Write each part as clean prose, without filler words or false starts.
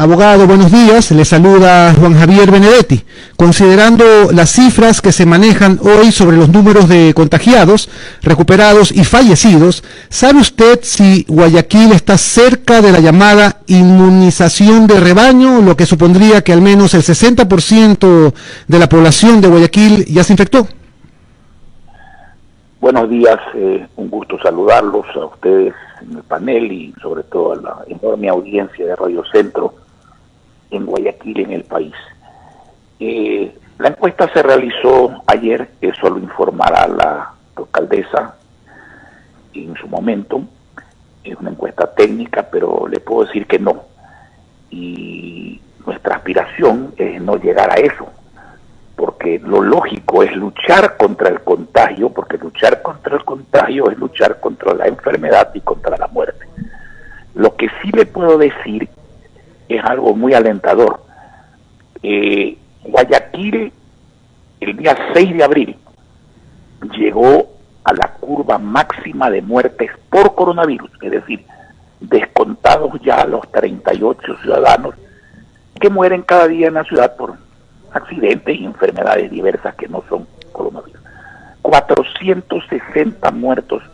Abogado, buenos días. Le saluda Juan Javier Benedetti. Considerando las cifras que se manejan hoy sobre los números de contagiados, recuperados y fallecidos, ¿sabe usted si Guayaquil está cerca de la llamada inmunización de rebaño, lo que supondría que al menos el 60% de la población de Guayaquil ya se infectó? Buenos días, un gusto saludarlos a ustedes en el panel y sobre todo a la enorme audiencia de Radio Centro en Guayaquil, en el país. La encuesta se realizó ayer, eso lo informará la alcaldesa en su momento. Es una encuesta técnica, pero le puedo decir que no. Y nuestra aspiración es no llegar a eso, porque lo lógico es luchar contra el contagio, porque luchar contra el contagio es luchar contra la enfermedad y contra la muerte. Lo que sí le puedo decir es algo muy alentador. Guayaquil, el día 6 de abril, llegó a la curva máxima de muertes por coronavirus, es decir, descontados ya los 38 ciudadanos que mueren cada día en la ciudad por accidentes y enfermedades diversas que no son coronavirus. 460 muertos.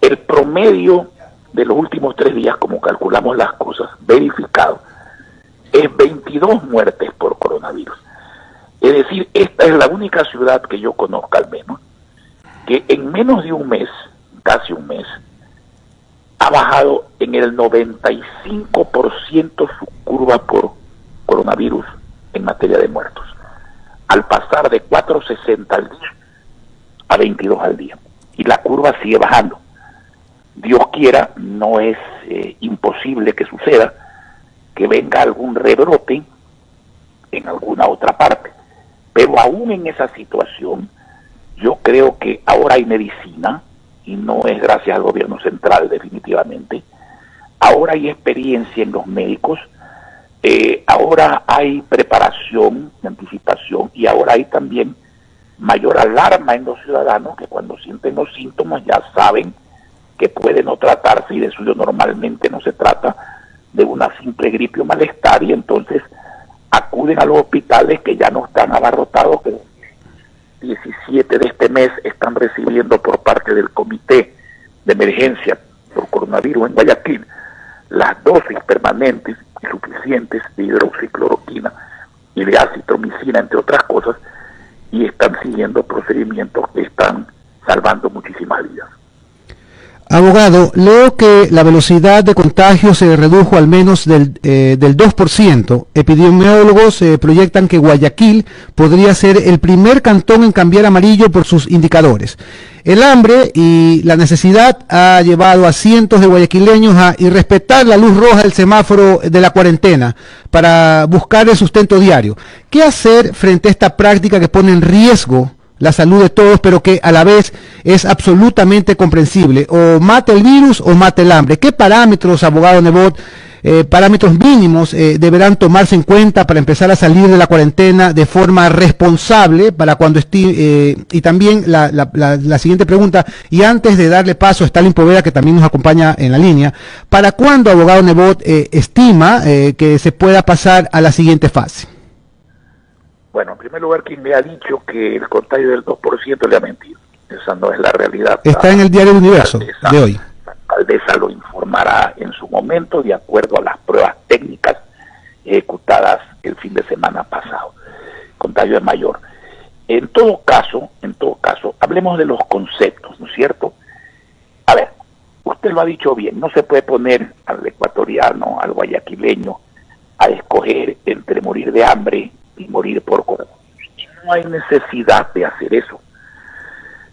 El promedio de los últimos 3 días, como calculamos las cosas, verificado, es 22 muertes por coronavirus. Es decir, esta es la única ciudad que yo conozca al menos, que en menos de un mes, casi un mes, ha bajado en el 95% su curva por coronavirus en materia de muertos, al pasar de 460 al día a 22 al día. Y la curva sigue bajando. Dios quiera, no es imposible que suceda, que venga algún rebrote en alguna otra parte. Pero aún en esa situación, yo creo que ahora hay medicina, y no es gracias al gobierno central definitivamente. Ahora hay experiencia en los médicos, ahora hay preparación, anticipación, y ahora hay también mayor alarma en los ciudadanos que cuando sienten los síntomas ya saben que puede no tratarse, y de suyo normalmente no se trata de una simple gripe o malestar, y entonces acuden a los hospitales que ya no están abarrotados, que 17 de este mes están recibiendo por parte del Comité de Emergencia por Coronavirus en Guayaquil las dosis permanentes y suficientes de hidroxicloroquina y de acitromicina, entre otras cosas, y están siguiendo procedimientos que están salvando muchísimas vidas. Abogado, leo que la velocidad de contagio se redujo al menos del 2%. Epidemiólogos proyectan que Guayaquil podría ser el primer cantón en cambiar amarillo por sus indicadores. El hambre y la necesidad ha llevado a cientos de guayaquileños a irrespetar la luz roja del semáforo de la cuarentena para buscar el sustento diario. ¿Qué hacer frente a esta práctica que pone en riesgo la salud de todos, pero que a la vez es absolutamente comprensible? O mate el virus o mate el hambre. ¿Qué parámetros, abogado Nebot, parámetros mínimos deberán tomarse en cuenta para empezar a salir de la cuarentena de forma responsable para cuando y también la siguiente pregunta, y antes de darle paso a Stalin Poveda, que también nos acompaña en la línea, ¿para cuándo, abogado Nebot, estima que se pueda pasar a la siguiente fase? Bueno, en primer lugar, quien me ha dicho que el contagio del 2% le ha mentido. Esa no es la realidad. Está en el diario Universo de hoy. La alcaldesa lo informará en su momento de acuerdo a las pruebas técnicas ejecutadas el fin de semana pasado. El contagio es mayor. En todo caso, hablemos de los conceptos, ¿no es cierto? A ver, usted lo ha dicho bien, no se puede poner al ecuatoriano, al guayaquileño, a escoger entre morir de hambre y morir por coronavirus. No hay necesidad de hacer eso,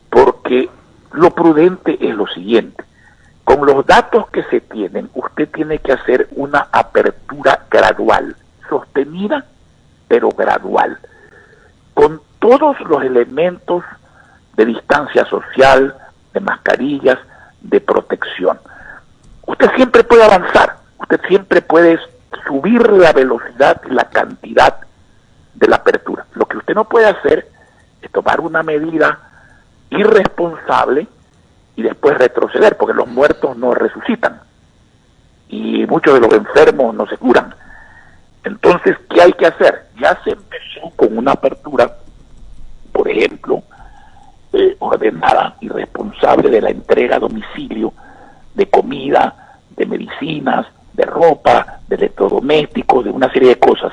porque lo prudente es lo siguiente: con los datos que se tienen, usted tiene que hacer una apertura gradual, sostenida, pero gradual, con todos los elementos de distancia social, de mascarillas, de protección. Usted siempre puede avanzar, usted siempre puede subir la velocidad y la cantidad de la apertura. Lo que usted no puede hacer es tomar una medida irresponsable y después retroceder, porque los muertos no resucitan. y muchos de los enfermos no se curan. Entonces, ¿qué hay que hacer? Ya se empezó con una apertura, por ejemplo, ordenada y responsable de la entrega a domicilio de comida, de medicinas, de ropa, de electrodomésticos, de una serie de cosas,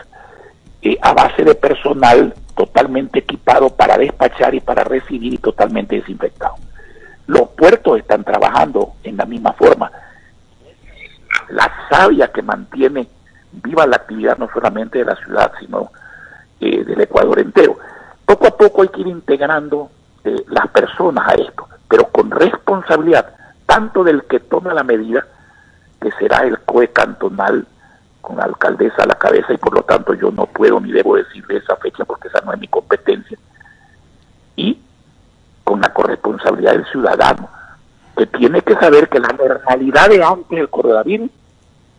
a base de personal totalmente equipado para despachar y para recibir y totalmente desinfectado. Los puertos están trabajando en la misma forma. La savia que mantiene viva la actividad no solamente de la ciudad, sino del Ecuador entero. Poco a poco hay que ir integrando las personas a esto, pero con responsabilidad, tanto del que toma la medida, que será el COE cantonal, con la alcaldesa a la cabeza, y por lo tanto yo no puedo ni debo decirle esa fecha porque esa no es mi competencia, y con la corresponsabilidad del ciudadano, que tiene que saber que la normalidad de antes del coronavirus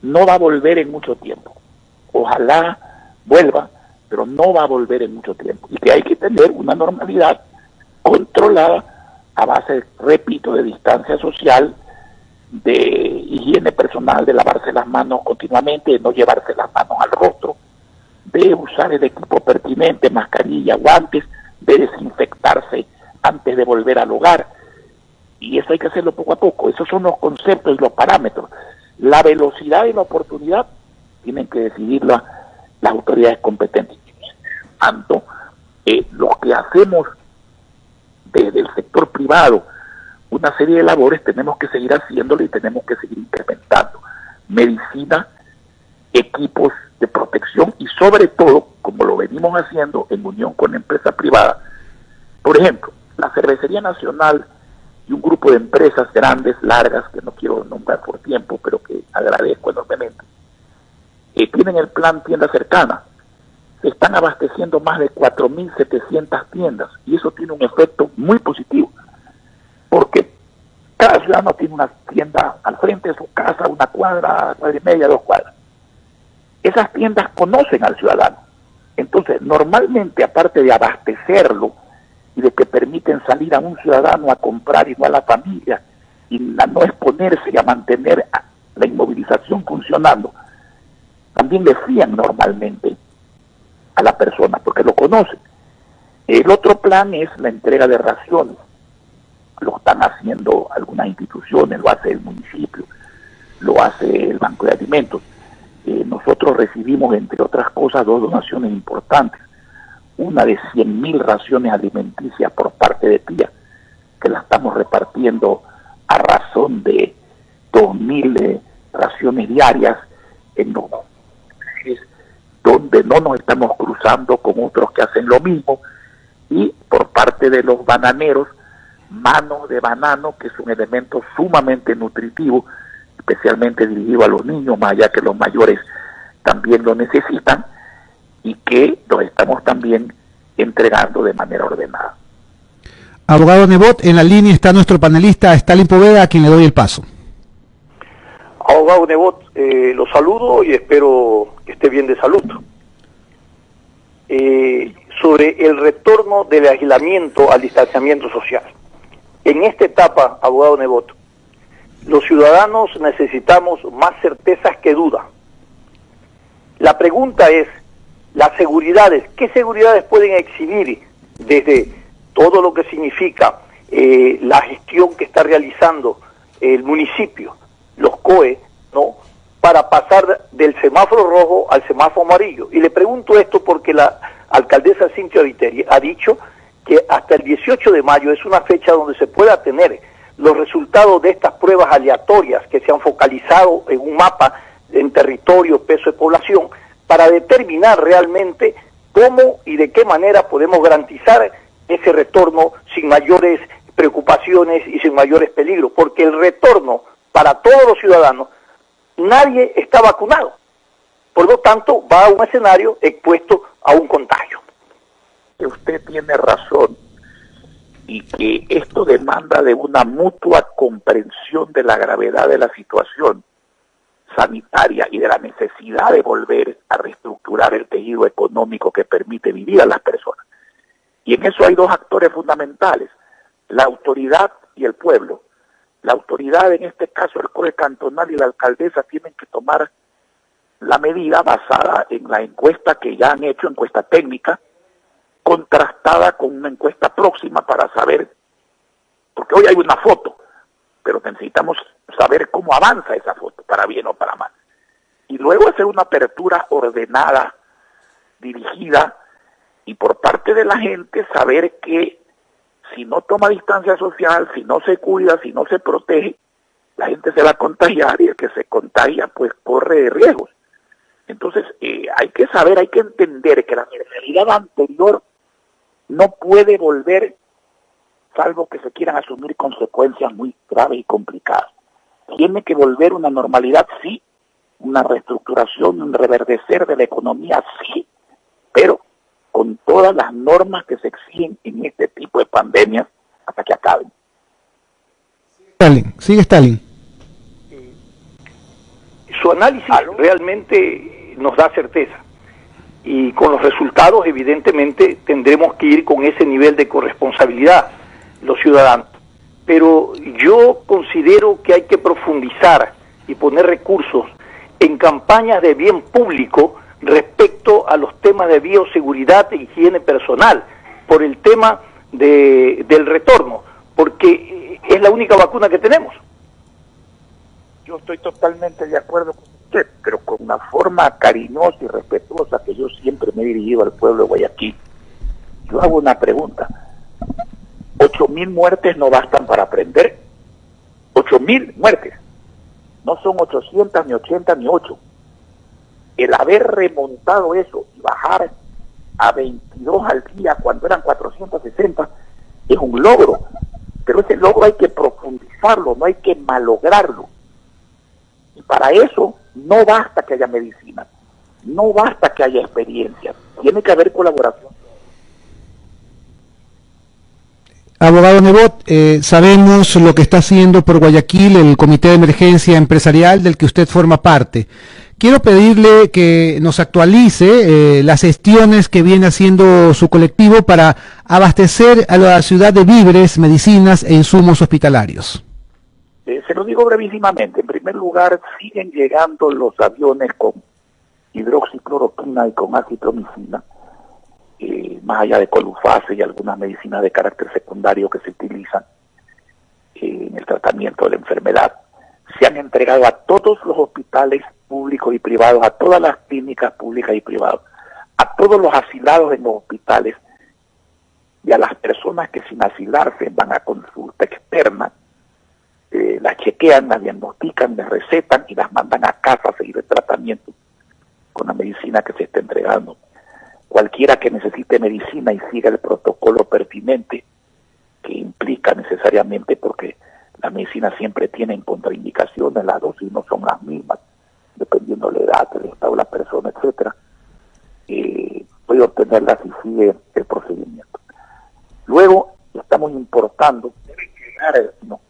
no va a volver en mucho tiempo. Ojalá vuelva, pero no va a volver en mucho tiempo, y que hay que tener una normalidad controlada a base, repito, de distancia social, de higiene personal, de lavarse las manos continuamente, de no llevarse las manos al rostro, de usar el equipo pertinente, mascarilla, guantes, de desinfectarse antes de volver al hogar. Y eso hay que hacerlo poco a poco. Esos son los conceptos y los parámetros. La velocidad y la oportunidad tienen que decidirla las autoridades competentes. Tanto los que hacemos desde el sector privado una serie de labores, tenemos que seguir haciéndolo y tenemos que seguir incrementando medicina, equipos de protección y sobre todo, como lo venimos haciendo en unión con la empresa privada. Por ejemplo, la Cervecería Nacional y un grupo de empresas grandes, largas, que no quiero nombrar por tiempo, pero que agradezco enormemente, tienen el plan Tienda Cercana. Se están abasteciendo más de 4.700 tiendas y eso tiene un efecto muy positivo, porque cada ciudadano tiene una tienda al frente de su casa, una cuadra, cuadra y media, 2 cuadras. Esas tiendas conocen al ciudadano. Entonces, normalmente, aparte de abastecerlo y de que permiten salir a un ciudadano a comprar y no a la familia, y a no exponerse y a mantener la inmovilización funcionando, también le fían normalmente a la persona, porque lo conocen. El otro plan es la entrega de raciones. Lo están haciendo algunas instituciones, lo hace el municipio, lo hace el Banco de Alimentos. Nosotros recibimos, entre otras cosas, 2 donaciones importantes. Una de 100.000 raciones alimenticias por parte de PIA, que la estamos repartiendo a razón de 2.000 raciones diarias en los donde no nos estamos cruzando con otros que hacen lo mismo, y por parte de los bananeros, mano de banano, que es un elemento sumamente nutritivo, especialmente dirigido a los niños, más allá que los mayores también lo necesitan, y que lo estamos también entregando de manera ordenada. Abogado Nebot, en la línea está nuestro panelista Stalin Poveda, a quien le doy el paso. Abogado Nebot, lo saludo y espero que esté bien de salud. Sobre el retorno del aislamiento al distanciamiento social. En esta etapa, abogado Nebot, los ciudadanos necesitamos más certezas que dudas. La pregunta es, las seguridades, ¿qué seguridades pueden exhibir desde todo lo que significa la gestión que está realizando el municipio, los COE, ¿no?, para pasar del semáforo rojo al semáforo amarillo? Y le pregunto esto porque la alcaldesa Cintia Viteri ha dicho que hasta el 18 de mayo es una fecha donde se pueda tener los resultados de estas pruebas aleatorias que se han focalizado en un mapa en territorio, peso de población, para determinar realmente cómo y de qué manera podemos garantizar ese retorno sin mayores preocupaciones y sin mayores peligros, porque el retorno para todos los ciudadanos, nadie está vacunado, por lo tanto va a un escenario expuesto a un contagio. Usted tiene razón, y que esto demanda de una mutua comprensión de la gravedad de la situación sanitaria y de la necesidad de volver a reestructurar el tejido económico que permite vivir a las personas. Y en eso hay 2 actores fundamentales, la autoridad y el pueblo. la autoridad, en este caso el COE cantonal y la alcaldesa, tienen que tomar la medida basada en la encuesta que ya han hecho, encuesta técnica, contrastada con una encuesta próxima para saber, porque hoy hay una foto, pero necesitamos saber cómo avanza esa foto, para bien o para mal. Y luego hacer una apertura ordenada, dirigida, y por parte de la gente saber que si no toma distancia social, si no se cuida, si no se protege, la gente se va a contagiar y el que se contagia pues corre riesgos. Entonces hay que saber, hay que entender que la normalidad anterior no puede volver, salvo que se quieran asumir consecuencias muy graves y complicadas. Tiene que volver una normalidad, sí, una reestructuración, un reverdecer de la economía, sí, pero con todas las normas que se exigen en este tipo de pandemias hasta que acaben. Sigue Stalin. Su análisis realmente nos da certeza y con los resultados evidentemente tendremos que ir con ese nivel de corresponsabilidad los ciudadanos, pero yo considero que hay que profundizar y poner recursos en campañas de bien público respecto a los temas de bioseguridad e higiene personal, por el tema del retorno, porque es la única vacuna que tenemos. Yo estoy totalmente de acuerdo con usted, pero con una forma cariñosa y respetuosa que yo siempre me he dirigido al pueblo de Guayaquil. Yo hago una pregunta. 8.000 muertes no bastan para aprender. 8.000 muertes. No son 800, ni 80, ni 8. El haber remontado eso y bajar a 22 al día cuando eran 460 es un logro. Pero ese logro hay que profundizarlo, no hay que malograrlo. Y para eso no basta que haya medicina, no basta que haya experiencia, tiene que haber colaboración. Abogado Nebot, sabemos lo que está haciendo por Guayaquil el Comité de Emergencia Empresarial del que usted forma parte. Quiero pedirle que nos actualice las gestiones que viene haciendo su colectivo para abastecer a la ciudad de víveres, medicinas e insumos hospitalarios. Se lo digo brevísimamente. En primer lugar, siguen llegando los aviones con hidroxicloroquina y con acitromicina, más allá de colufase y algunas medicinas de carácter secundario que se utilizan en el tratamiento de la enfermedad. Se han entregado a todos los hospitales públicos y privados, a todas las clínicas públicas y privadas, a todos los asilados en los hospitales y a las personas que sin asilarse van a consulta externa, las chequean, las diagnostican, las recetan y las mandan a casa a seguir el tratamiento con la medicina que se está entregando. Cualquiera que necesite medicina y siga el protocolo pertinente, que implica necesariamente, porque la medicina siempre tiene contraindicaciones, las dosis no son las mismas, dependiendo de la edad, el estado de la persona, etcétera, puede obtenerlas si sigue el procedimiento. Luego estamos importando, debe llegar, no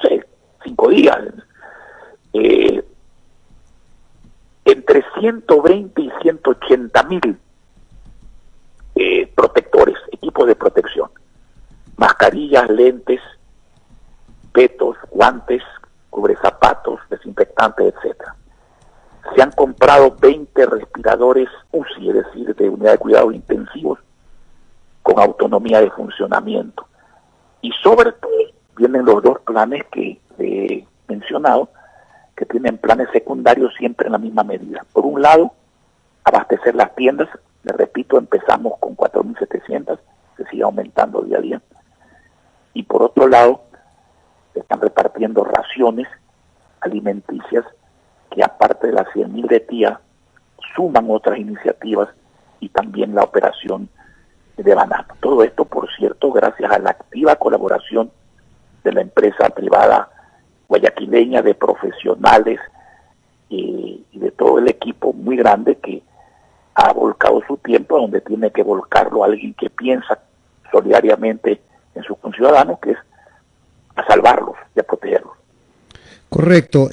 sé, 5 días, entre 120 y 180.000 protectores, equipos de protección, mascarillas, lentes, petos, guantes, cubrezapatos, desinfectantes, etcétera. Se han comprado 20 respiradores UCI, es decir, de unidad de cuidados intensivos, con autonomía de funcionamiento. Y sobre todo vienen los dos planes que he mencionado, que tienen planes secundarios siempre en la misma medida. Por un lado, abastecer las tiendas, les repito, empezamos con 4.700, se sigue aumentando día a día. Y por otro lado, se están repartiendo raciones alimenticias que aparte de las 100.000 de tía, suman otras iniciativas y también la operación de banano. Todo esto, por cierto, gracias a la activa colaboración de la empresa privada guayaquileña, de profesionales y de todo el equipo muy grande que ha volcado su tiempo donde tiene que volcarlo alguien que piensa solidariamente en sus conciudadanos, que es a salvarlos y a protegerlos. Correcto.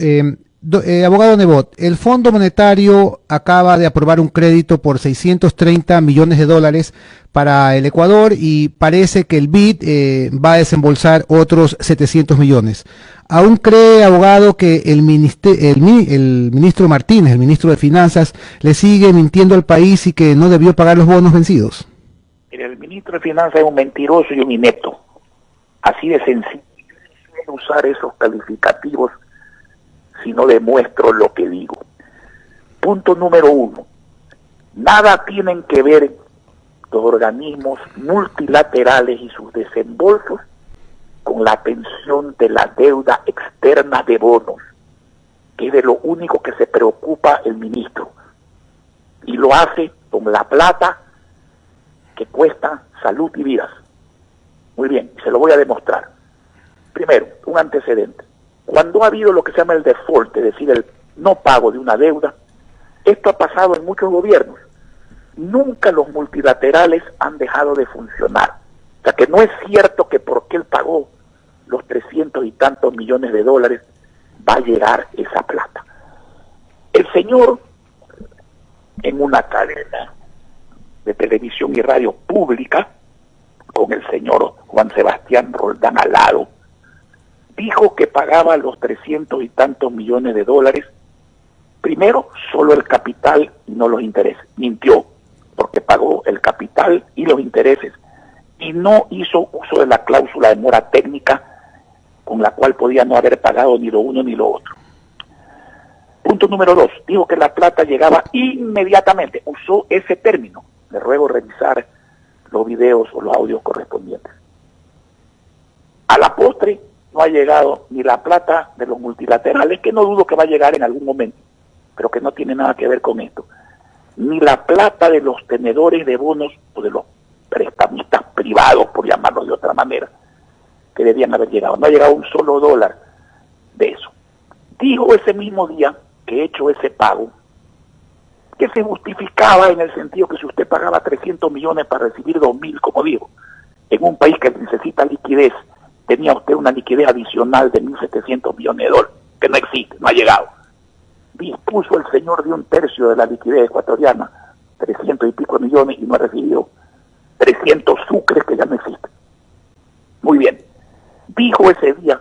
Abogado Nebot, el Fondo Monetario acaba de aprobar un crédito por 630 millones de dólares para el Ecuador y parece que el BID va a desembolsar otros 700 millones. ¿Aún cree, abogado, que el ministro Martínez, el ministro de Finanzas, le sigue mintiendo al país y que no debió pagar los bonos vencidos? El ministro de Finanzas es un mentiroso y un inepto. Así de sencillo. No usar esos calificativos si no demuestro lo que digo. Punto número 1. Nada tienen que ver los organismos multilaterales y sus desembolsos con la atención de la deuda externa de bonos, que es de lo único que se preocupa el ministro. Y lo hace con la plata que cuesta salud y vidas. Muy bien, se lo voy a demostrar. Primero, un antecedente. Cuando ha habido lo que se llama el default, es decir, el no pago de una deuda, esto ha pasado en muchos gobiernos. Nunca los multilaterales han dejado de funcionar. O sea que no es cierto que porque él pagó los 300 y tantos millones de dólares va a llegar esa plata. El señor, en una cadena de televisión y radio pública, con el señor Juan Sebastián Roldán al lado, dijo que pagaba los 300 y tantos millones de dólares, primero solo el capital y no los intereses. Mintió, porque pagó el capital y los intereses, y no hizo uso de la cláusula de mora técnica, con la cual podía no haber pagado ni lo uno ni lo otro. Punto número 2, dijo que la plata llegaba inmediatamente, usó ese término. Le ruego revisar los videos o los audios correspondientes. A la postre no ha llegado ni la plata de los multilaterales, que no dudo que va a llegar en algún momento, pero que no tiene nada que ver con esto, ni la plata de los tenedores de bonos o de los prestamistas privados, por llamarlo de otra manera, que debían haber llegado. No ha llegado un solo dólar de eso. Dijo ese mismo día que hecho ese pago, que se justificaba en el sentido que si usted pagaba 300 millones para recibir 2.000, como digo, en un país que necesita liquidez, tenía usted una liquidez adicional de 1.700 millones de dólares, que no existe, no ha llegado. Dispuso el señor de un tercio de la liquidez ecuatoriana, 300 y pico millones, y no ha recibido 300 sucres que ya no existen. Muy bien. Dijo ese día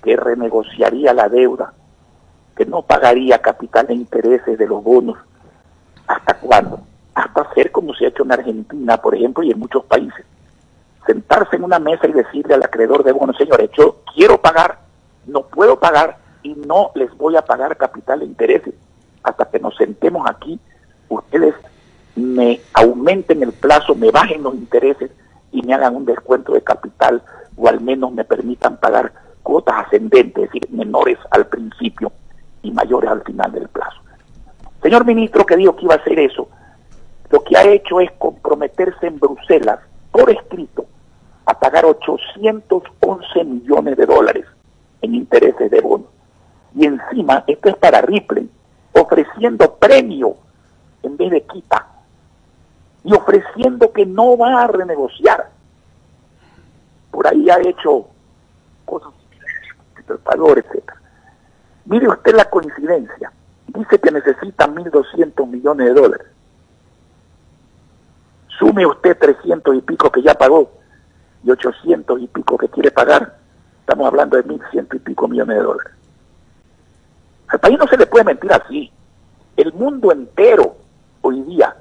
que renegociaría la deuda, que no pagaría capital e intereses de los bonos. ¿Hasta cuándo? Hasta hacer como se ha hecho en Argentina, por ejemplo, y en muchos países. Sentarse en una mesa y decirle al acreedor de bonos, señores, yo quiero pagar, no puedo pagar y no les voy a pagar capital e intereses. Hasta que nos sentemos aquí, ustedes me aumenten el plazo, me bajen los intereses y me hagan un descuento de capital, o al menos me permitan pagar cuotas ascendentes, es decir, menores al principio y mayores al final del plazo. Señor ministro que dijo que iba a hacer eso, lo que ha hecho es comprometerse en Bruselas, por escrito, a pagar 811 millones de dólares en intereses de bonos. Y encima, esto es para Ripley, ofreciendo premio en vez de quita, y ofreciendo que no va a renegociar. Por ahí ha hecho cosas, el valor, etc. Mire usted la coincidencia. Dice que necesita 1.200 millones de dólares. Sume usted 300 y pico que ya pagó y 800 y pico que quiere pagar. Estamos hablando de 1.100 y pico millones de dólares. Al país no se le puede mentir así. El mundo entero hoy día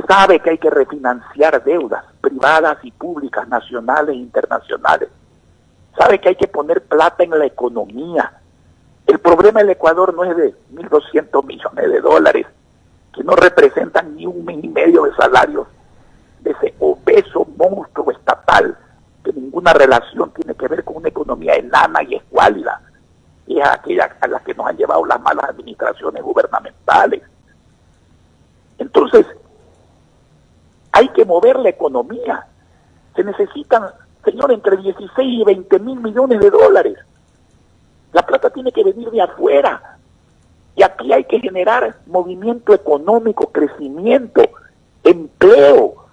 sabe que hay que refinanciar deudas privadas y públicas, nacionales e internacionales. Sabe que hay que poner plata en la economía. El problema del Ecuador no es de 1.200 millones de dólares, que no representan ni un mes y medio de salarios de ese obeso monstruo estatal, que ninguna relación tiene que ver con una economía enana y escuálida, y es aquella a la que nos han llevado las malas administraciones gubernamentales. Entonces, hay que mover la economía. Se necesitan, señor, entre 16 y 20 mil millones de dólares. La plata tiene que venir de afuera. Y aquí hay que generar movimiento económico, crecimiento, empleo.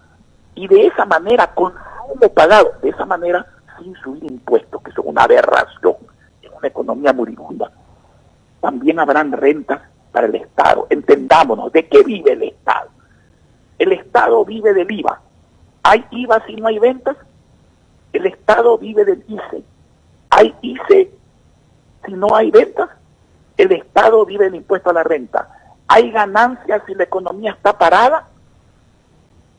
Y de esa manera, consumo pagado. De esa manera, sin subir impuestos, que son una aberración en una economía moribunda. también habrán rentas para el Estado. Entendámonos, ¿de qué vive el Estado? El Estado vive del IVA. ¿Hay IVA si no hay ventas? El Estado vive del ICE. ¿Hay ICE si no hay ventas? El Estado vive del impuesto a la renta. ¿Hay ganancias si la economía está parada?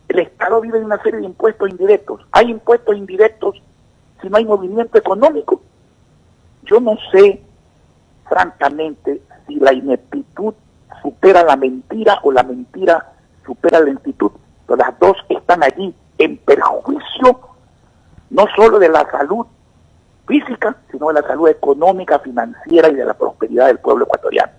El Estado vive de una serie de impuestos indirectos. ¿Hay impuestos indirectos si no hay movimiento económico? Yo no sé, francamente, si la ineptitud supera la mentira o la mentira supera la ineptitud, pero las dos están allí en perjuicio no solo de la salud física, sino de la salud económica, financiera y de la prosperidad del pueblo ecuatoriano.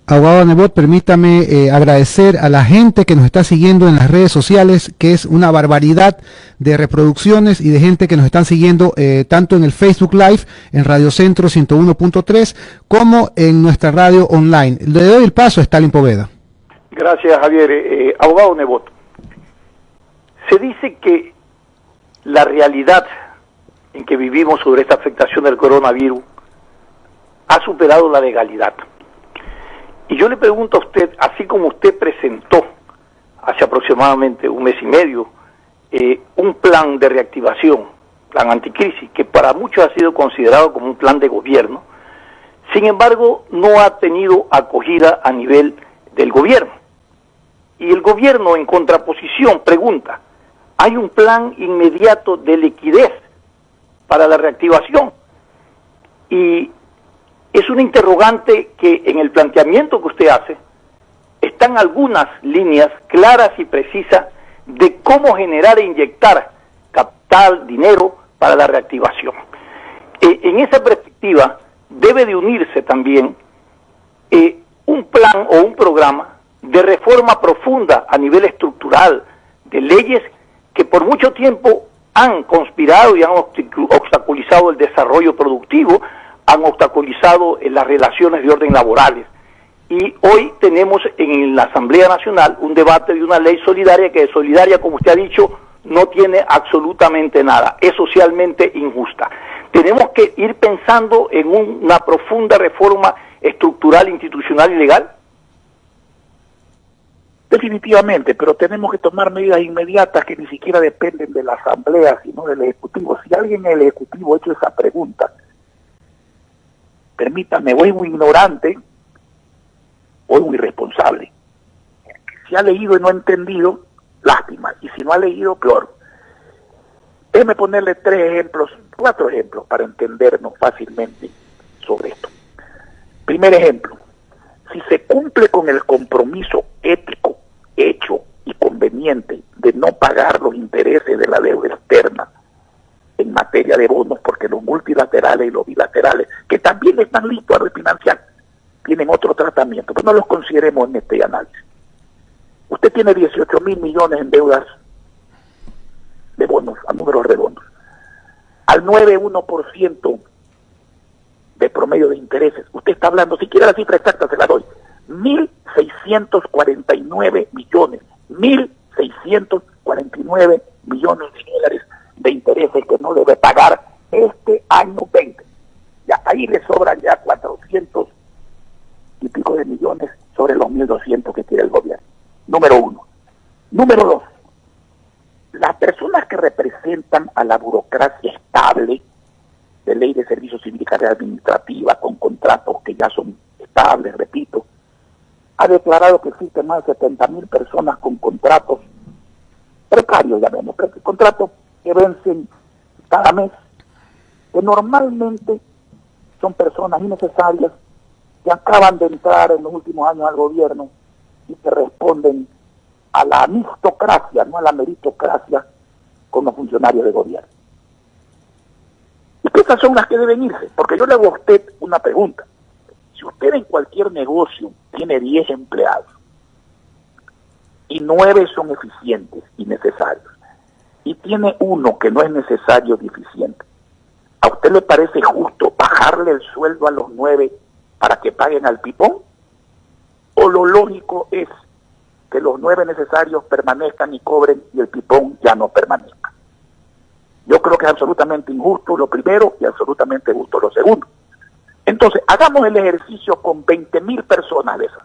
Abogado Nebot, permítame agradecer a la gente que nos está siguiendo en las redes sociales, que es una barbaridad de reproducciones y de gente que nos están siguiendo tanto en el Facebook Live, en Radio Centro 101.3, como en nuestra radio online. Le doy el paso a Stalin Poveda. Gracias, Javier. Abogado Nebot, se dice que la realidad en que vivimos sobre esta afectación del coronavirus ha superado la legalidad. Y yo le pregunto a usted, así como usted presentó hace aproximadamente un mes y medio un plan de reactivación, plan anticrisis, que para muchos ha sido considerado como un plan de gobierno, sin embargo no ha tenido acogida a nivel del gobierno. Y el gobierno, en contraposición, pregunta, ¿hay un plan inmediato de liquidez para la reactivación? Y es una interrogante que en el planteamiento que usted hace están algunas líneas claras y precisas de cómo generar e inyectar capital, dinero para la reactivación. En esa perspectiva debe de unirse también un plan o un programa de reforma profunda a nivel estructural de leyes que por mucho tiempo han conspirado y han obstaculizado el desarrollo productivo, han obstaculizado las relaciones de orden laborales. Y hoy tenemos en la Asamblea Nacional un debate de una ley solidaria que de solidaria, como usted ha dicho, no tiene absolutamente nada, es socialmente injusta. Tenemos que ir pensando en una profunda reforma estructural, institucional y legal. Definitivamente, pero tenemos que tomar medidas inmediatas que ni siquiera dependen de la Asamblea, sino del Ejecutivo. Si alguien en el Ejecutivo ha hecho esa pregunta, permítame, o es muy ignorante o es muy irresponsable. Si ha leído y no ha entendido, lástima, y si no ha leído, peor. Déjeme ponerle 4 ejemplos para entendernos fácilmente sobre esto. Primer ejemplo, si se cumple con el compromiso ético, hecho y conveniente de no pagar los intereses de la deuda externa en materia de bonos, porque los multilaterales y los bilaterales, que también están listos a refinanciar, tienen otro tratamiento, pero no los consideremos en este análisis. Usted tiene 18.000 millones en deudas de bonos, a números redondos, al 9,1% de promedio de intereses. Usted está hablando, si quiere la cifra exacta se la doy, 1.649 millones, 1.649 millones de dólares de intereses que no debe pagar este año 20. Ya ahí le sobran ya 400 y pico de millones sobre los 1.200 que quiere el gobierno. Número 1. Número 2. Las personas que representan a la burocracia estable de ley de servicios civil y carrera administrativa con contratos que ya son estables, repito, ha declarado que existen más de 70.000 personas con contratos precarios, llamemos, contratos que vencen cada mes, que normalmente son personas innecesarias que acaban de entrar en los últimos años al gobierno y que responden a la amistocracia, no a la meritocracia, como funcionarios de gobierno. Y que esas son las que deben irse, porque yo le hago a usted una pregunta. Si usted en cualquier negocio tiene 10 empleados y 9 son eficientes y necesarios, y tiene uno que no es necesario y eficiente, ¿a usted le parece justo bajarle el sueldo a los 9 para que paguen al pipón? ¿O lo lógico es que los 9 necesarios permanezcan y cobren y el pipón ya no permanezca? Yo creo que es absolutamente injusto lo primero y absolutamente justo lo segundo. Entonces, hagamos el ejercicio con 20.000 personas de esas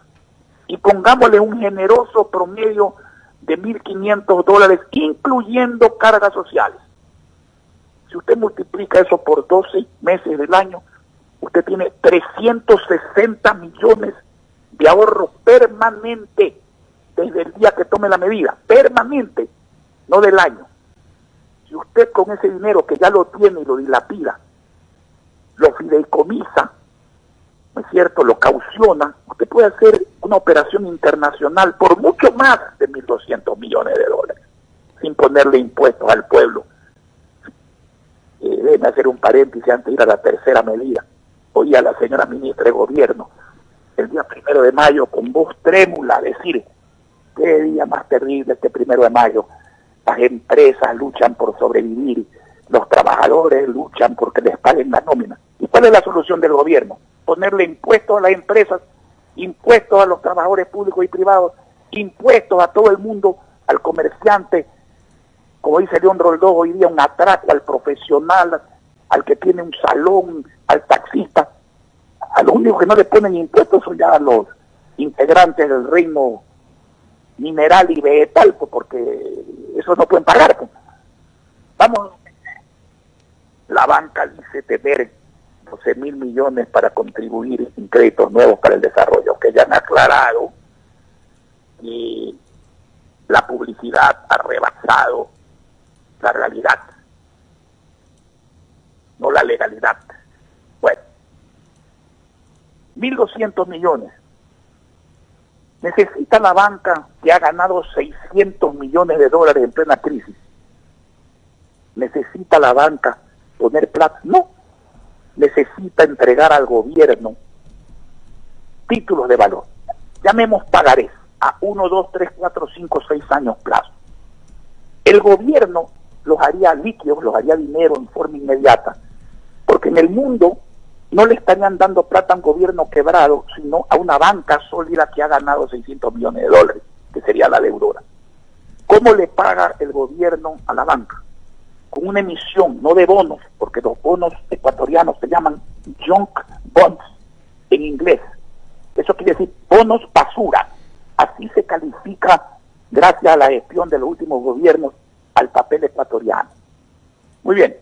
y pongámosle un generoso promedio de $1.500, incluyendo cargas sociales. Si usted multiplica eso por 12 meses del año, usted tiene 360 millones de ahorro permanente desde el día que tome la medida, permanente, no del año. Si usted con ese dinero que ya lo tiene y lo dilapida, lo fideicomisa, ¿no es cierto?, lo cauciona, usted puede hacer una operación internacional por mucho más de $1.200 millones, sin ponerle impuestos al pueblo. Déjeme hacer un paréntesis antes de ir a la tercera medida. Oí a la señora ministra de Gobierno el día 1 de mayo con voz trémula decir: qué día más terrible este 1 de mayo. Las empresas luchan por sobrevivir, los trabajadores luchan porque les paguen la nómina. ¿Y cuál es la solución del gobierno? Ponerle impuestos a las empresas, impuestos a los trabajadores públicos y privados, impuestos a todo el mundo, al comerciante, como dice León Roldós hoy día, un atraco al profesional, al que tiene un salón, al taxista. A los únicos que no le ponen impuestos son ya los integrantes del reino mineral y vegetal, pues, porque eso no pueden pagar. Pues. Vamos, la banca dice tener 12.000 millones para contribuir en créditos nuevos para el desarrollo, que ya han aclarado que la publicidad ha rebasado la realidad, no la legalidad. Bueno, 1.200 millones. ¿Necesita la banca, que ha ganado $600 millones en plena crisis? ¿Necesita la banca poner plata? No. Necesita entregar al gobierno títulos de valor. Llamemos pagarés a 1, 2, 3, 4, 5, 6 años plazo. El gobierno los haría líquidos, los haría dinero en forma inmediata, porque en el mundo no le estarían dando plata a un gobierno quebrado, sino a una banca sólida que ha ganado $600 millones, que sería la deudora. ¿Cómo le paga el gobierno a la banca? Con una emisión, no de bonos, porque los bonos ecuatorianos se llaman junk bonds en inglés. Eso quiere decir bonos basura. Así se califica, gracias a la gestión de los últimos gobiernos, al papel ecuatoriano. Muy bien.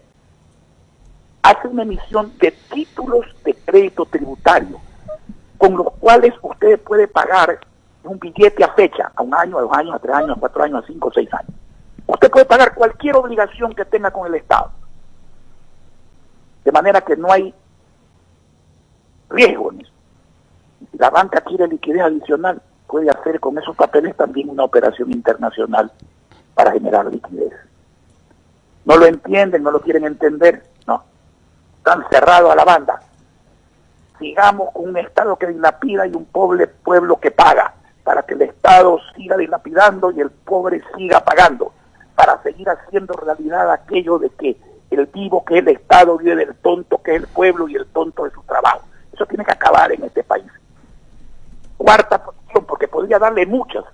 Hace una emisión de títulos de crédito tributario, con los cuales usted puede pagar un billete a fecha, a 1 año, a 2 años, a 3 años, a 4 años, a 5, 6 años. Usted puede pagar cualquier obligación que tenga con el Estado. De manera que no hay riesgo en eso. Si la banca quiere liquidez adicional, puede hacer con esos papeles también una operación internacional para generar liquidez. No lo entienden, no lo quieren entender, no. Están cerrados a la banda. Sigamos con un Estado que dilapida y un pobre pueblo que paga, para que el Estado siga dilapidando y el pobre siga pagando, para seguir haciendo realidad aquello de que el vivo que es el Estado vive del tonto que es el pueblo y el tonto de su trabajo. Eso tiene que acabar en este país. Cuarta posición, porque podría darle muchas,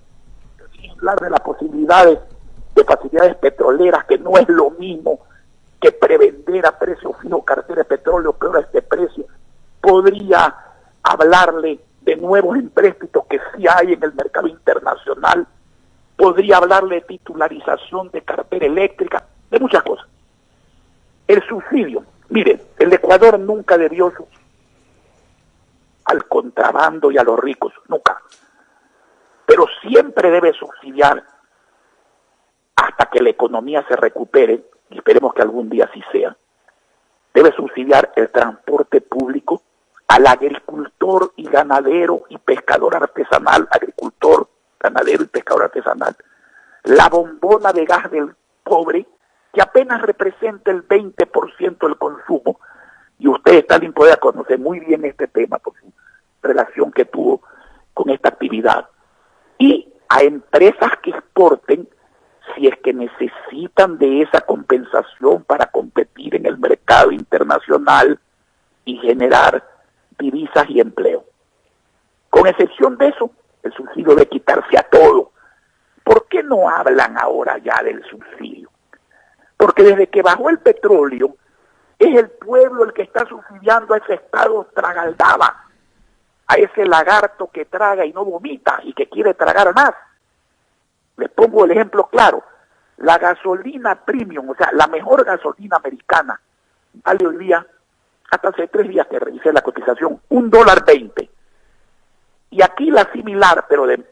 hablar de las posibilidades de facilidades petroleras, que no es lo mismo que prevender a precio fijo cartera de petróleo peor a este precio. Podría hablarle de nuevos empréstitos que sí hay en el mercado internacional. Podría hablarle de titularización de cartera eléctrica, de muchas cosas. El subsidio. Mire, el Ecuador nunca debió al contrabando y a los ricos, nunca. Pero siempre debe subsidiar hasta que la economía se recupere, y esperemos que algún día así sea. Debe subsidiar el transporte público al agricultor y ganadero y pescador artesanal, agricultor, ganadero y pescador artesanal. La bombona de gas del pobre, que apenas representa el 20% del consumo, y usted, Stalin, puede conocer muy bien este tema por su relación que tuvo con esta actividad. Y a empresas que exporten, si es que necesitan de esa compensación para competir en el mercado internacional y generar divisas y empleo. Con excepción de eso, el subsidio debe quitarse a todo. ¿Por qué no hablan ahora ya del subsidio? Porque desde que bajó el petróleo, Es el pueblo el que está subsidiando a ese Estado tragaldaba, a ese lagarto que traga y no vomita y que quiere tragar más. Les pongo el ejemplo claro. La gasolina premium, o sea, la mejor gasolina americana, vale hoy día, hasta hace 3 días que revisé la cotización, $1.20. Y aquí la similar, pero de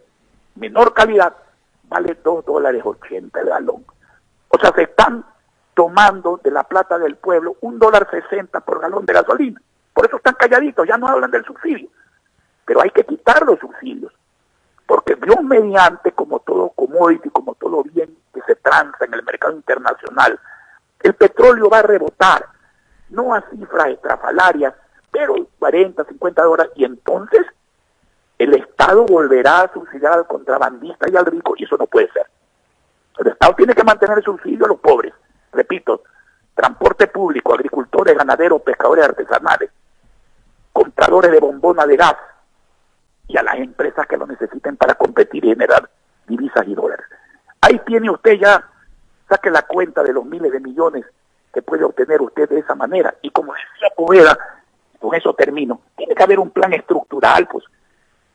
menor calidad, vale $2.80 el galón. O sea, se están tomando de la plata del pueblo $1.60 por galón de gasolina. Por eso están calladitos, ya no hablan del subsidio. Pero hay que quitar los subsidios. Porque Dios mediante, como todo commodity, como todo bien que se transa en el mercado internacional, el petróleo va a rebotar, no a cifras estrafalarias, pero 40, 50 horas, y entonces el Estado volverá a subsidiar al contrabandista y al rico, y eso no puede ser. El Estado tiene que mantener el subsidio a los pobres, repito, transporte público, agricultores, ganaderos, pescadores artesanales, compradores de bombona de gas, y a las empresas que lo necesiten para competir y generar divisas y dólares. Ahí tiene usted ya, saque la cuenta de los miles de millones que puede obtener usted de esa manera. Y como decía Poveda, con eso termino, tiene que haber un plan estructural, pues.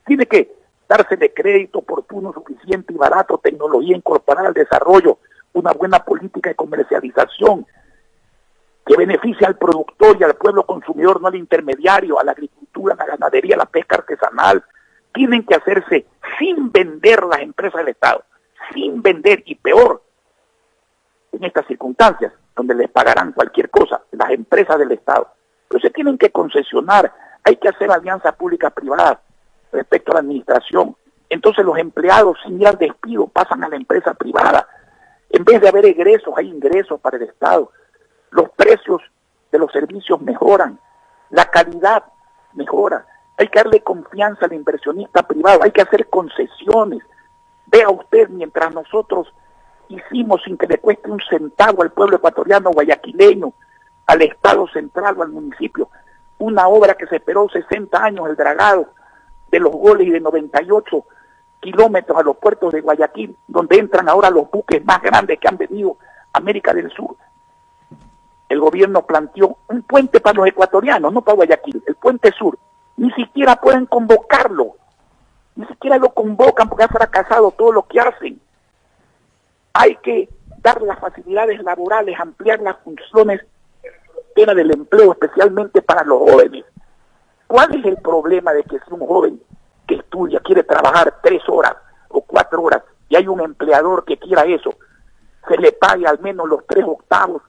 Tiene que darse de crédito oportuno, suficiente y barato, tecnología incorporada al desarrollo, una buena política de comercialización que beneficie al productor y al pueblo consumidor, no al intermediario, a la agricultura, a la ganadería, a la pesca artesanal. Tienen que hacerse sin vender las empresas del Estado, sin vender, y peor, en estas circunstancias, donde les pagarán cualquier cosa, las empresas del Estado. Pero se tienen que concesionar, hay que hacer alianzas públicas privadas respecto a la administración. Entonces los empleados, sin ir al despido, pasan a la empresa privada. En vez de haber egresos, hay ingresos para el Estado. Los precios de los servicios mejoran, la calidad mejora. Hay que darle confianza al inversionista privado, hay que hacer concesiones. Vea usted, mientras nosotros hicimos sin que le cueste un centavo al pueblo ecuatoriano, guayaquileño, al Estado central o al municipio, una obra que se esperó 60 años, el dragado de los goles y de 98 kilómetros a los puertos de Guayaquil, donde entran ahora los buques más grandes que han venido a América del Sur. El gobierno planteó un puente para los ecuatorianos, no para Guayaquil, el puente sur. Ni siquiera pueden convocarlo, ni siquiera lo convocan porque ha fracasado todo lo que hacen. Hay que dar las facilidades laborales, ampliar las funciones del empleo, especialmente para los jóvenes. ¿Cuál es el problema de que si un joven que estudia quiere trabajar 3 horas o 4 horas y hay un empleador que quiera eso, se le pague al menos los 3/8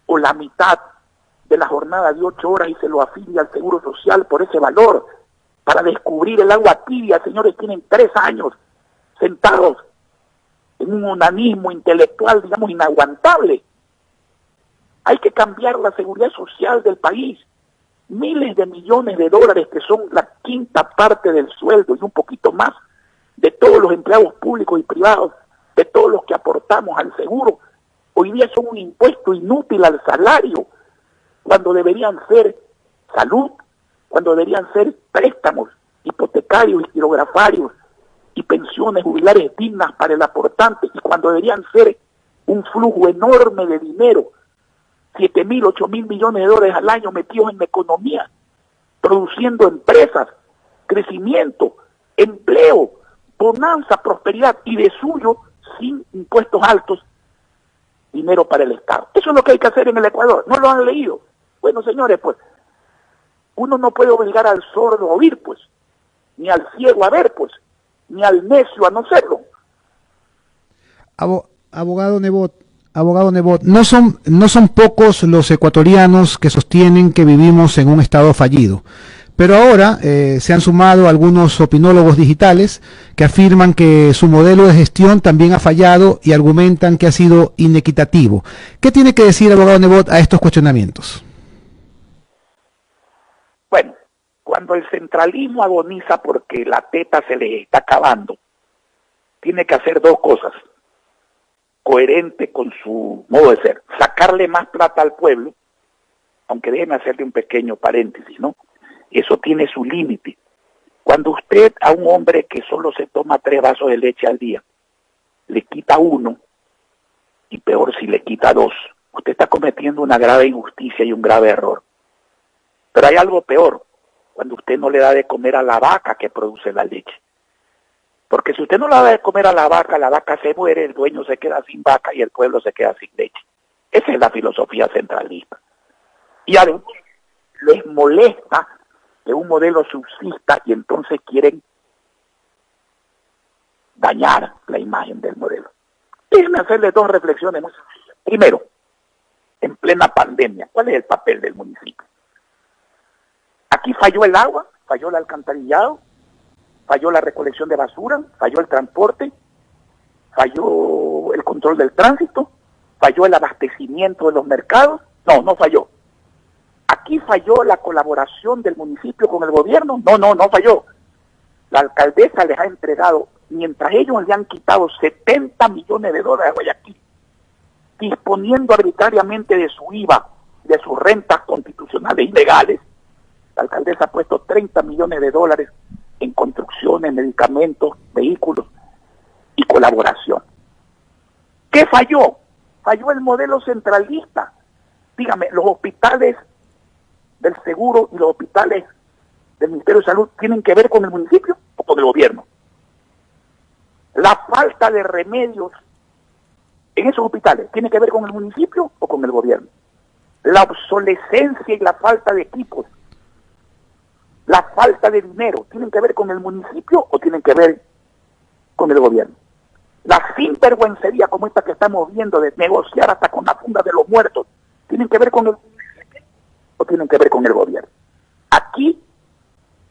o la mitad de la jornada de 8 horas y se lo afilia al Seguro Social por ese valor? Para descubrir el agua tibia, señores, tienen 3 años sentados en un onanismo intelectual, digamos, inaguantable. Hay que cambiar la seguridad social del país. Miles de millones de dólares, que son la 1/5 parte del sueldo y un poquito más de todos los empleados públicos y privados, de todos los que aportamos al seguro, hoy día son un impuesto inútil al salario, cuando deberían ser salud, cuando deberían ser préstamos hipotecarios y girografarios y pensiones jubilares dignas para el aportante, y cuando deberían ser un flujo enorme de dinero, 7.000, 8.000 millones de dólares al año metidos en la economía, produciendo empresas, crecimiento, empleo, bonanza, prosperidad, y de suyo, sin impuestos altos, dinero para el Estado. Eso es lo que hay que hacer en el Ecuador. ¿No lo han leído? Bueno, señores, pues, uno no puede obligar al sordo a oír, pues, ni al ciego a ver, pues, ni al necio a no serlo. Abogado Nebot, no son pocos los ecuatorianos que sostienen que vivimos en un estado fallido, pero ahora se han sumado algunos opinólogos digitales que afirman que su modelo de gestión también ha fallado y argumentan que ha sido inequitativo. ¿Qué tiene que decir, abogado Nebot, a estos cuestionamientos? Bueno, cuando el centralismo agoniza porque la teta se le está acabando, tiene que hacer 2 cosas. Coherente con su modo de ser, sacarle más plata al pueblo, aunque déjenme hacerle un pequeño paréntesis, ¿no? Eso tiene su límite. Cuando usted a un hombre que solo se toma 3 vasos de leche al día, le quita 1, y peor si le quita 2, usted está cometiendo una grave injusticia y un grave error. Pero hay algo peor, cuando usted no le da de comer a la vaca que produce la leche. Porque si usted no le da de comer a la vaca se muere, el dueño se queda sin vaca y el pueblo se queda sin leche. Esa es la filosofía centralista. Y además les molesta que un modelo subsista y entonces quieren dañar la imagen del modelo. Déjenme hacerle dos reflexiones muy sencillas. Primero, en plena pandemia, ¿cuál es el papel del municipio? Aquí falló el agua, falló el alcantarillado, falló la recolección de basura, falló el transporte, falló el control del tránsito, falló el abastecimiento de los mercados. No, no falló. Aquí falló la colaboración del municipio con el gobierno. No falló. La alcaldesa les ha entregado, mientras ellos le han quitado 70 millones de dólares a Guayaquil, disponiendo arbitrariamente de su IVA, de sus rentas constitucionales ilegales, la alcaldesa ha puesto 30 millones de dólares en construcciones, medicamentos, vehículos y colaboración. ¿Qué falló? Falló el modelo centralista. Dígame, los hospitales del seguro y los hospitales del Ministerio de Salud tienen que ver con el municipio o con el gobierno. La falta de remedios en esos hospitales tiene que ver con el municipio o con el gobierno. La obsolescencia y la falta de equipos, la falta de dinero, ¿tienen que ver con el municipio o tienen que ver con el gobierno? La sinvergüencería como esta que estamos viendo de negociar hasta con la funda de los muertos, ¿tienen que ver con el municipio o tienen que ver con el gobierno? Aquí,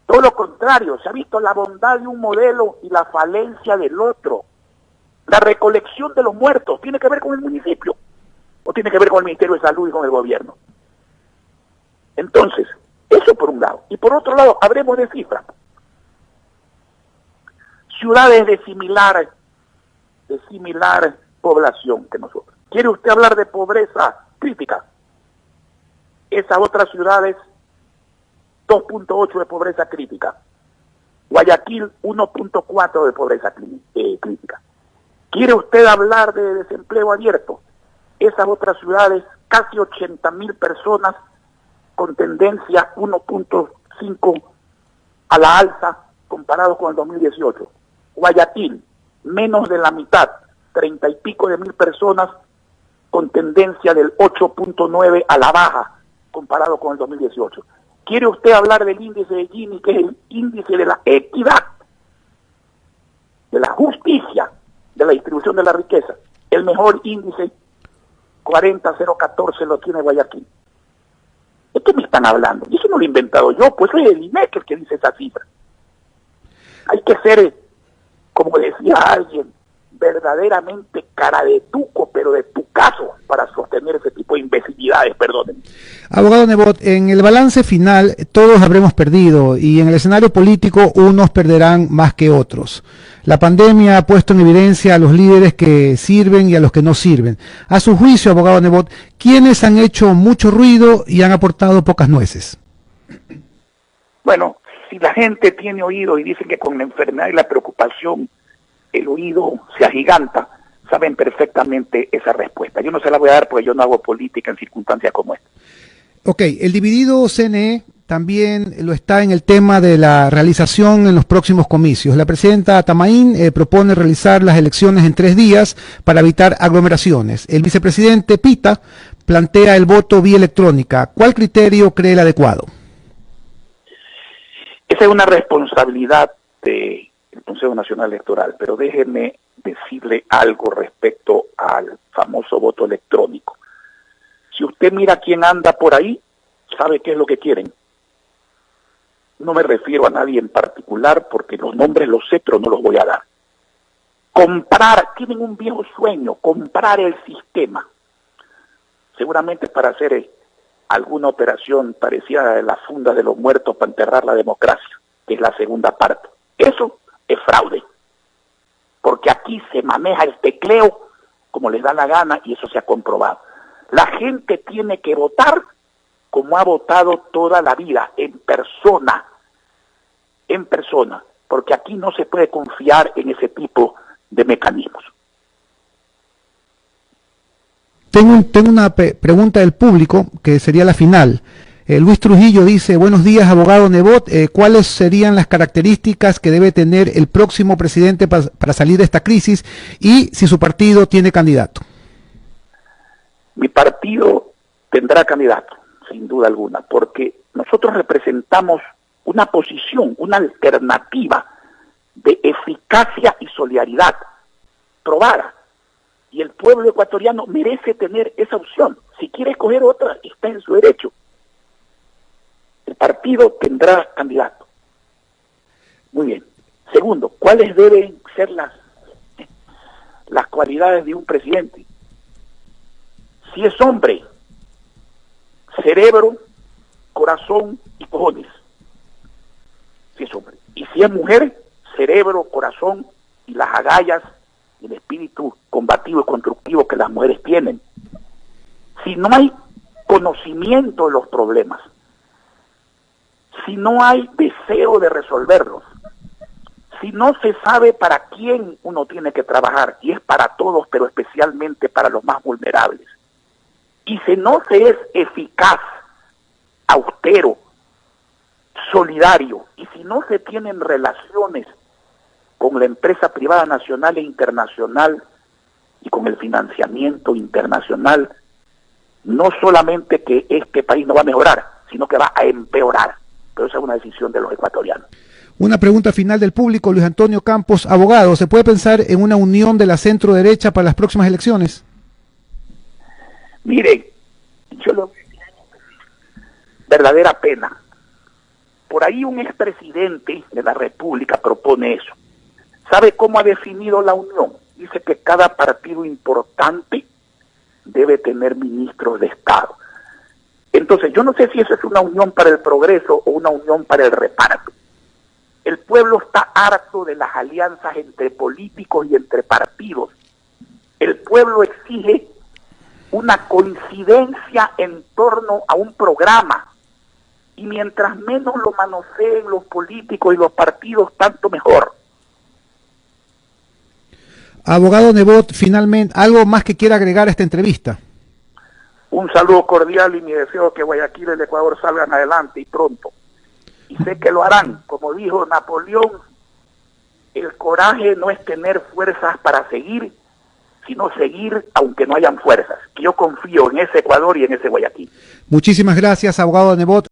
todo lo contrario, se ha visto la bondad de un modelo y la falencia del otro. La recolección de los muertos, ¿tiene que ver con el municipio o tiene que ver con el Ministerio de Salud y con el gobierno? Entonces, eso por un lado. Y por otro lado, hablemos de cifras. Ciudades de similar población que nosotros. ¿Quiere usted hablar de pobreza crítica? Esas otras ciudades, 2.8 de pobreza crítica. Guayaquil, 1.4 de pobreza crítica. ¿Quiere usted hablar de desempleo abierto? Esas otras ciudades, casi 80.000 personas con tendencia 1.5 a la alza comparado con el 2018. Guayaquil, menos de la mitad, 30 y pico de mil personas con tendencia del 8.9 a la baja comparado con el 2018. ¿Quiere usted hablar del índice de Gini, que es el índice de la equidad, de la justicia, de la distribución de la riqueza? El mejor índice, 40.014, lo tiene Guayaquil. ¿De qué me están hablando? Y eso no lo he inventado yo, pues es el INEC el que dice esa cifra. Hay que ser, como decía alguien, verdaderamente cara de tuco, pero de tucazo, para sostener ese tipo de imbecilidades, perdónenme. Abogado Nebot, en el balance final todos habremos perdido y en el escenario político unos perderán más que otros. La pandemia ha puesto en evidencia a los líderes que sirven y a los que no sirven. A su juicio, abogado Nebot, ¿quiénes han hecho mucho ruido y han aportado pocas nueces? Bueno, si la gente tiene oído y dicen que con la enfermedad y la preocupación el oído se agiganta, saben perfectamente esa respuesta. Yo no se la voy a dar porque yo no hago política en circunstancias como esta. Ok, el dividido CNE también lo está en el tema de la realización en los próximos comicios. La presidenta Tamaín propone realizar las elecciones en 3 días para evitar aglomeraciones. El vicepresidente Pita plantea el voto vía electrónica. ¿Cuál criterio cree el adecuado? Esa es una responsabilidad del Consejo Nacional Electoral, pero déjenme decirle algo respecto al famoso voto electrónico. Si usted mira quién anda por ahí, sabe qué es lo que quieren. No me refiero a nadie en particular porque los nombres los sé, pero no los voy a dar. Tienen un viejo sueño, comprar el sistema. Seguramente para hacer alguna operación parecida a la funda de los muertos para enterrar la democracia, que es la segunda parte. Eso es fraude, porque aquí se maneja el tecleo como les da la gana y eso se ha comprobado. La gente tiene que votar como ha votado toda la vida, en persona, porque aquí no se puede confiar en ese tipo de mecanismos. tengo una pregunta del público que sería la final. Luis Trujillo dice, buenos días, abogado Nebot, ¿cuáles serían las características que debe tener el próximo presidente para salir de esta crisis y si su partido tiene candidato? Mi partido tendrá candidato, sin duda alguna, porque nosotros representamos una posición, una alternativa de eficacia y solidaridad probada. Y el pueblo ecuatoriano merece tener esa opción. Si quiere escoger otra, está en su derecho. El partido tendrá candidato. Muy bien. Segundo, ¿cuáles deben ser las cualidades de un presidente? Si es hombre, cerebro, corazón y cojones. Si es hombre. Y si es mujer, cerebro, corazón y las agallas y el espíritu combativo y constructivo que las mujeres tienen. Si no hay conocimiento de los problemas, si no hay deseo de resolverlos, si no se sabe para quién uno tiene que trabajar, y es para todos, pero especialmente para los más vulnerables, y si no se es eficaz, austero, solidario, y si no se tienen relaciones con la empresa privada nacional e internacional y con el financiamiento internacional, no solamente que este país no va a mejorar, sino que va a empeorar. Pero esa es una decisión de los ecuatorianos. Una pregunta final del público, Luis Antonio Campos, abogado, ¿se puede pensar en una unión de la centro derecha para las próximas elecciones? Miren, yo lo verdadera pena. Por ahí un expresidente de la República propone eso. ¿Sabe cómo ha definido la unión? Dice que cada partido importante debe tener ministros de Estado. Entonces, yo no sé si eso es una unión para el progreso o una unión para el reparto. El pueblo está harto de las alianzas entre políticos y entre partidos. El pueblo exige una coincidencia en torno a un programa. Y mientras menos lo manoseen los políticos y los partidos, tanto mejor. Abogado Nebot, finalmente, ¿algo más que quiera agregar a esta entrevista? Un saludo cordial y mi deseo que Guayaquil y el Ecuador salgan adelante y pronto. Y sé que lo harán. Como dijo Napoleón, el coraje no es tener fuerzas para seguir, sino seguir aunque no hayan fuerzas. Yo confío en ese Ecuador y en ese Guayaquil. Muchísimas gracias, abogado Nebot.